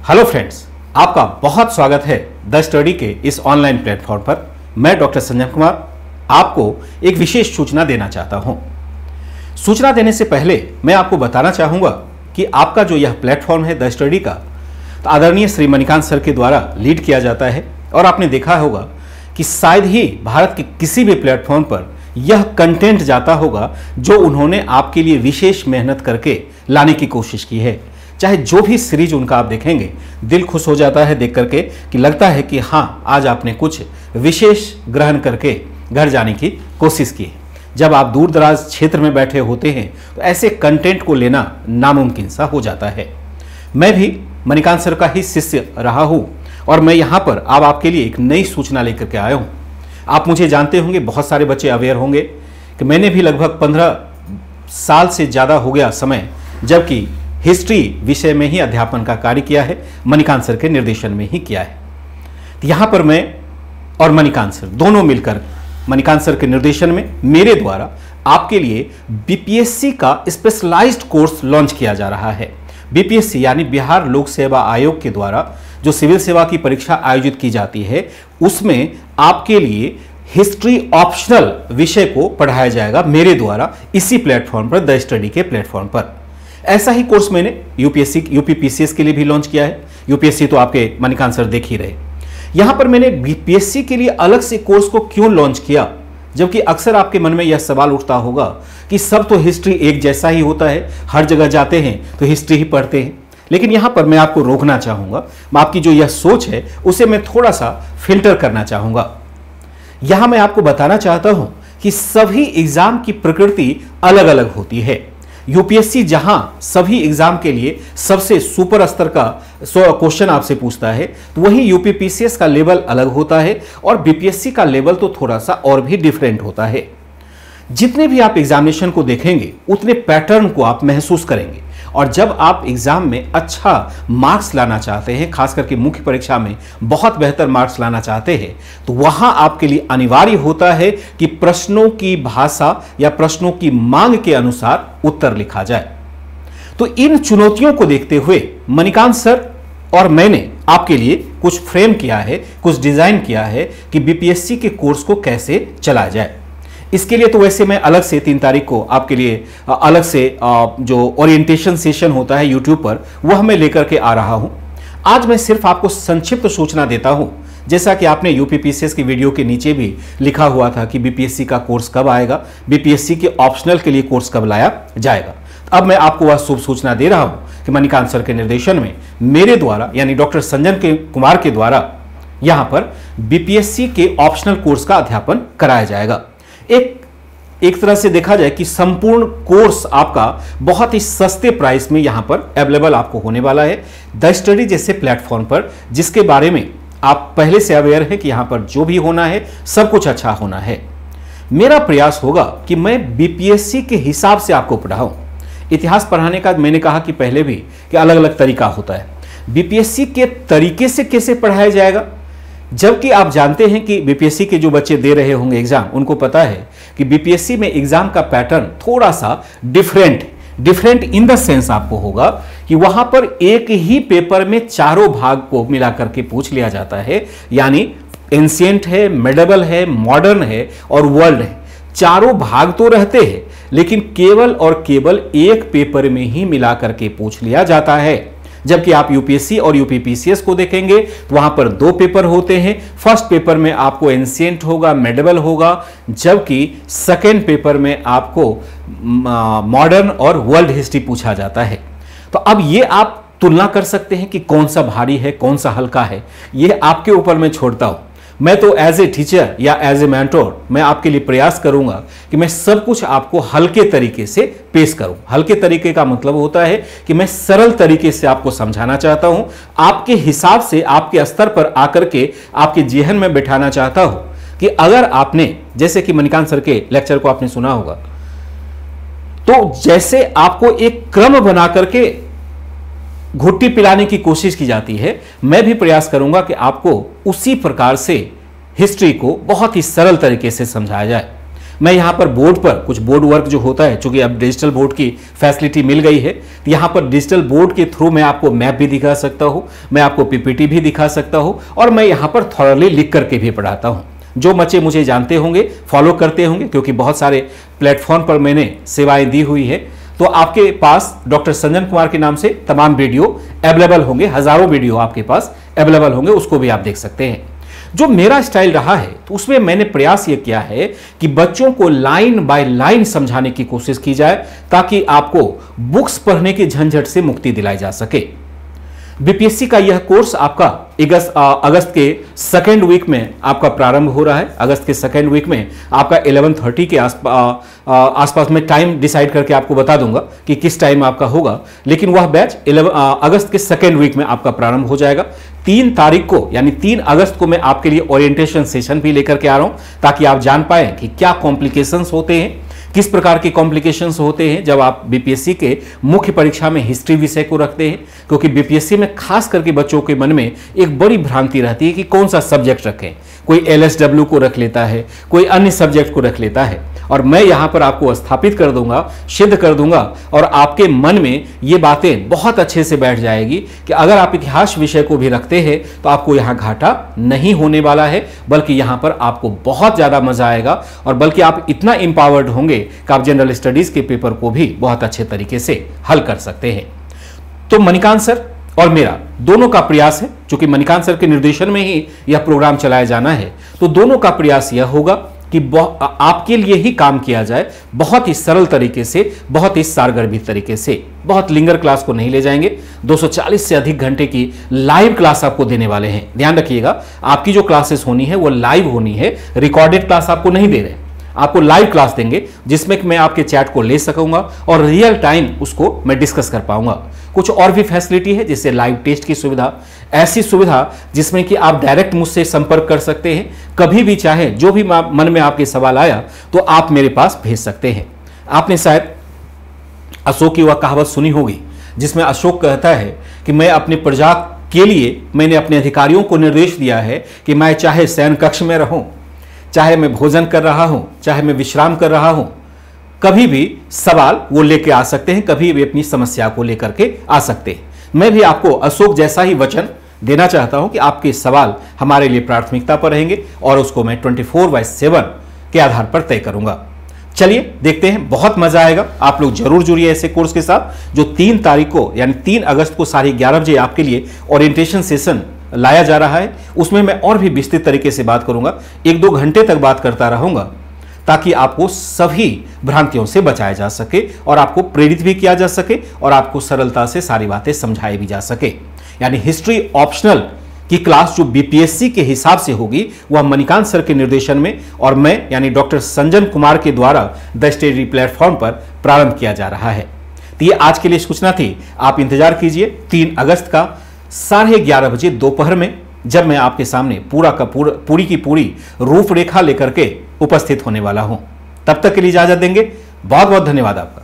Hello friends, आपका बहुत स्वागत है द स्टडी के इस ऑनलाइन प्लेटफॉर्म पर। मैं डॉक्टर संजय कुमार आपको एक विशेष सूचना देना चाहता हूं। सूचना देने से पहले मैं आपको बताना चाहूंगा कि आपका जो यह प्लेटफॉर्म है द स्टडी का, तो आदरणीय श्री मणिकांत सर के द्वारा लीड किया जाता है। और आपने देखा होगा कि शायद ही भारत के किसी भी प्लेटफॉर्म पर यह कंटेंट जाता होगा जो उन्होंने आपके लिए विशेष मेहनत करके लाने की कोशिश की है। चाहे जो भी सीरीज उनका आप देखेंगे, दिल खुश हो जाता है देख करके कि लगता है कि हाँ, आज आपने कुछ विशेष ग्रहण करके घर जाने की कोशिश की है। जब आप दूर दराज क्षेत्र में बैठे होते हैं तो ऐसे कंटेंट को लेना नामुमकिन सा हो जाता है। मैं भी मणिकांत सर का ही शिष्य रहा हूँ और मैं यहाँ पर अब आपके लिए एक नई सूचना लेकर के आया हूँ। आप मुझे जानते होंगे, बहुत सारे बच्चे अवेयर होंगे कि मैंने भी लगभग 15 साल से ज़्यादा हो गया समय जबकि हिस्ट्री विषय में ही अध्यापन का कार्य किया है, मणिकांत सर के निर्देशन में ही किया है। तो यहाँ पर मैं और मणिकांत सर दोनों मिलकर मणिकांत सर के निर्देशन में मेरे द्वारा आपके लिए बीपीएससी का स्पेशलाइज्ड कोर्स लॉन्च किया जा रहा है। बीपीएससी यानी बिहार लोक सेवा आयोग के द्वारा जो सिविल सेवा की परीक्षा आयोजित की जाती है, उसमें आपके लिए हिस्ट्री ऑप्शनल विषय को पढ़ाया जाएगा मेरे द्वारा इसी प्लेटफॉर्म पर, द स्टडी के प्लेटफॉर्म पर। ऐसा ही कोर्स मैंने यूपीपीसीएस के लिए भी लॉन्च किया है। यूपीएससी तो आपके मणिकांत सर देख ही रहे। यहां पर मैंने बीपीएससी के लिए अलग से कोर्स को क्यों लॉन्च किया, जबकि अक्सर आपके मन में यह सवाल उठता होगा कि सब तो हिस्ट्री एक जैसा ही होता है, हर जगह जाते हैं तो हिस्ट्री ही पढ़ते हैं। लेकिन यहां पर मैं आपको रोकना चाहूंगा, आपकी जो यह सोच है उसे मैं थोड़ा सा फिल्टर करना चाहूंगा। यहां मैं आपको बताना चाहता हूं कि सभी एग्जाम की प्रकृति अलग अलग होती है। यूपीएससी जहां सभी एग्जाम के लिए सबसे सुपर स्तर का क्वेश्चन आपसे पूछता है, तो वहीं यूपीपीसीएस का लेवल अलग होता है और बीपीएससी का लेवल तो थोड़ा सा और भी डिफरेंट होता है। जितने भी आप एग्जामिनेशन को देखेंगे उतने पैटर्न को आप महसूस करेंगे। और जब आप एग्जाम में अच्छा मार्क्स लाना चाहते हैं, खास करके मुख्य परीक्षा में बहुत बेहतर मार्क्स लाना चाहते हैं, तो वहां आपके लिए अनिवार्य होता है कि प्रश्नों की भाषा या प्रश्नों की मांग के अनुसार उत्तर लिखा जाए। तो इन चुनौतियों को देखते हुए मणिकांत सर और मैंने आपके लिए कुछ फ्रेम किया है, कुछ डिजाइन किया है कि बीपीएससी के कोर्स को कैसे चलाया जाए। इसके लिए तो वैसे मैं अलग से 3 तारीख को आपके लिए अलग से जो ओरिएंटेशन सेशन होता है यूट्यूब पर, वह मैं लेकर के आ रहा हूं। आज मैं सिर्फ आपको संक्षिप्त सूचना देता हूं, जैसा कि आपने यूपीपीसीएस की वीडियो के नीचे भी लिखा हुआ था कि बीपीएससी का कोर्स कब आएगा, बीपीएससी के ऑप्शनल के लिए कोर्स कब लाया जाएगा। अब मैं आपको वह शुभ सूचना दे रहा हूं कि मणिकांत सर के निर्देशन में मेरे द्वारा यानी डॉक्टर संजय कुमार के द्वारा यहां पर बीपीएससी के ऑप्शनल कोर्स का अध्यापन कराया जाएगा। एक तरह से देखा जाए कि संपूर्ण कोर्स आपका बहुत ही सस्ते प्राइस में यहां पर अवेलेबल आपको होने वाला है द स्टडी जैसे प्लेटफॉर्म पर, जिसके बारे में आप पहले से अवेयर हैं कि यहां पर जो भी होना है सब कुछ अच्छा होना है। मेरा प्रयास होगा कि मैं बीपीएससी के हिसाब से आपको पढ़ाऊं। इतिहास पढ़ाने का मैंने कहा कि पहले भी कि अलग अलग तरीका होता है। बीपीएससी के तरीके से कैसे पढ़ाया जाएगा, जबकि आप जानते हैं कि बीपीएससी के जो बच्चे दे रहे होंगे एग्जाम, उनको पता है कि बीपीएससी में एग्जाम का पैटर्न थोड़ा सा डिफरेंट इन द सेंस आपको होगा कि वहां पर एक ही पेपर में चारों भाग को मिलाकर के पूछ लिया जाता है। यानी एंशिएंट है, मेडिवल है, मॉडर्न है और वर्ल्ड है। चारों भाग तो रहते हैं लेकिन केवल और केवल एक पेपर में ही मिलाकर के पूछ लिया जाता है। जबकि आप यूपीएससी और यूपीपीसीएस को देखेंगे तो वहां पर 2 पेपर होते हैं। फर्स्ट पेपर में आपको एंशिएंट होगा, मेडिवल होगा, जबकि सेकेंड पेपर में आपको मॉडर्न और वर्ल्ड हिस्ट्री पूछा जाता है। तो अब ये आप तुलना कर सकते हैं कि कौन सा भारी है, कौन सा हल्का है, ये आपके ऊपर मैं छोड़ता हूं। मैं तो एज ए टीचर या एज ए मेंटोर मैं आपके लिए प्रयास करूंगा कि मैं सब कुछ आपको हल्के तरीके से पेश करूं। हल्के तरीके का मतलब होता है कि मैं सरल तरीके से आपको समझाना चाहता हूं, आपके हिसाब से, आपके स्तर पर आकर के आपके जेहन में बैठाना चाहता हूं कि अगर आपने, जैसे कि मणिकांत सर के लेक्चर को आपने सुना होगा, तो जैसे आपको एक क्रम बना करके घुट्टी पिलाने की कोशिश की जाती है, मैं भी प्रयास करूंगा कि आपको उसी प्रकार से हिस्ट्री को बहुत ही सरल तरीके से समझाया जाए। मैं यहाँ पर बोर्ड पर कुछ बोर्ड वर्क जो होता है, चूंकि अब डिजिटल बोर्ड की फैसिलिटी मिल गई है, तो यहाँ पर डिजिटल बोर्ड के थ्रू मैं आपको मैप भी दिखा सकता हूँ, मैं आपको पीपीटी भी दिखा सकता हूँ, और मैं यहाँ पर थॉरली लिख करके भी पढ़ाता हूँ। जो बच्चे मुझे जानते होंगे, फॉलो करते होंगे, क्योंकि बहुत सारे प्लेटफॉर्म पर मैंने सेवाएं दी हुई है, तो आपके पास डॉक्टर संजन कुमार के नाम से तमाम वीडियो अवेलेबल होंगे, हजारों वीडियो आपके पास अवेलेबल होंगे, उसको भी आप देख सकते हैं। जो मेरा स्टाइल रहा है तो उसमें मैंने प्रयास यह किया है कि बच्चों को लाइन बाय लाइन समझाने की कोशिश की जाए, ताकि आपको बुक्स पढ़ने की झंझट से मुक्ति दिलाई जा सके। बीपीएससी का यह कोर्स आपका अगस्त के सेकेंड वीक में आपका प्रारंभ हो रहा है। अगस्त के सेकेंड वीक में आपका 11:30 के आसपास में टाइम डिसाइड करके आपको बता दूंगा कि किस टाइम आपका होगा, लेकिन वह बैच अगस्त के सेकेंड वीक में आपका प्रारंभ हो जाएगा। 3 तारीख को यानी 3 अगस्त को मैं आपके लिए ओरिएंटेशन सेशन भी लेकर के आ रहा हूं, ताकि आप जान पाए कि क्या कॉम्प्लिकेशंस होते हैं, किस प्रकार के कॉम्प्लिकेशंस होते हैं जब आप बीपीएससी के मुख्य परीक्षा में हिस्ट्री विषय को रखते हैं। क्योंकि बीपीएससी में खास करके बच्चों के मन में एक बड़ी भ्रांति रहती है कि कौन सा सब्जेक्ट रखें, कोई एलएसडब्ल्यू को रख लेता है, कोई अन्य सब्जेक्ट को रख लेता है, और मैं यहां पर आपको स्थापित कर दूंगा, सिद्ध कर दूंगा, और आपके मन में ये बातें बहुत अच्छे से बैठ जाएगी कि अगर आप इतिहास विषय को भी रखते हैं तो आपको यहां घाटा नहीं होने वाला है, बल्कि यहां पर आपको बहुत ज्यादा मजा आएगा, और बल्कि आप इतना इंपावर्ड होंगे कि आप जनरल स्टडीज के पेपर को भी बहुत अच्छे तरीके से हल कर सकते हैं। तो मणिकांत सर और मेरा दोनों का प्रयास है, क्योंकि मणिकांत सर के निर्देशन में ही यह प्रोग्राम चलाया जाना है, तो दोनों का प्रयास यह होगा कि आपके लिए ही काम किया जाए, बहुत ही सरल तरीके से, बहुत ही सारगर्भित तरीके से। बहुत लिंगर क्लास को नहीं ले जाएंगे, 240 से अधिक घंटे की लाइव क्लास आपको देने वाले हैं। ध्यान रखिएगा, आपकी जो क्लासेस होनी है वो लाइव होनी है, रिकॉर्डेड क्लास आपको नहीं दे रहे, आपको लाइव क्लास देंगे, जिसमें मैं आपके चैट को ले सकूंगा और रियल टाइम उसको मैं डिस्कस कर पाऊंगा। कुछ और भी फैसिलिटी है, जैसे लाइव टेस्ट की सुविधा, ऐसी सुविधा जिसमें कि आप डायरेक्ट मुझसे संपर्क कर सकते हैं, कभी भी चाहे जो भी मन में आपके सवाल आया तो आप मेरे पास भेज सकते हैं। आपने शायद अशोक की वह कहावत सुनी होगी, जिसमें अशोक कहता है कि मैं अपनी प्रजा के लिए मैंने अपने अधिकारियों को निर्देश दिया है कि मैं चाहे शयन कक्ष में रहूं, चाहे मैं भोजन कर रहा हूं, चाहे मैं विश्राम कर रहा हूं, कभी भी सवाल वो लेके आ सकते हैं, कभी भी अपनी समस्या को लेकर के आ सकते हैं। मैं भी आपको अशोक जैसा ही वचन देना चाहता हूं कि आपके सवाल हमारे लिए प्राथमिकता पर रहेंगे, और उसको मैं 24/7 के आधार पर तय करूंगा। चलिए देखते हैं, बहुत मजा आएगा। आप लोग जरूर जुड़िए ऐसे कोर्स के साथ, जो 3 तारीख को यानी 3 अगस्त को 11:30 बजे आपके लिए ओरिएंटेशन सेशन लाया जा रहा है। उसमें मैं और भी विस्तृत तरीके से बात करूंगा, 1-2 घंटे तक बात करता रहूंगा, ताकि आपको सभी भ्रांतियों से बचाया जा सके, और आपको प्रेरित भी किया जा सके, और आपको सरलता से सारी बातें समझाई भी जा सके। यानी हिस्ट्री ऑप्शनल की क्लास जो बीपीएससी के हिसाब से होगी, वह मणिकांत सर के निर्देशन में और मैं यानी डॉक्टर संजन कुमार के द्वारा द स्टडी प्लेटफॉर्म पर प्रारंभ किया जा रहा है। तो ये आज के लिए सूचना थी। आप इंतजार कीजिए 3 अगस्त का 11:30 बजे दोपहर में, जब मैं आपके सामने पूरी की पूरी रूपरेखा लेकर के उपस्थित होने वाला हूं। तब तक के लिए इजाजत देंगे। बहुत बहुत धन्यवाद आपका।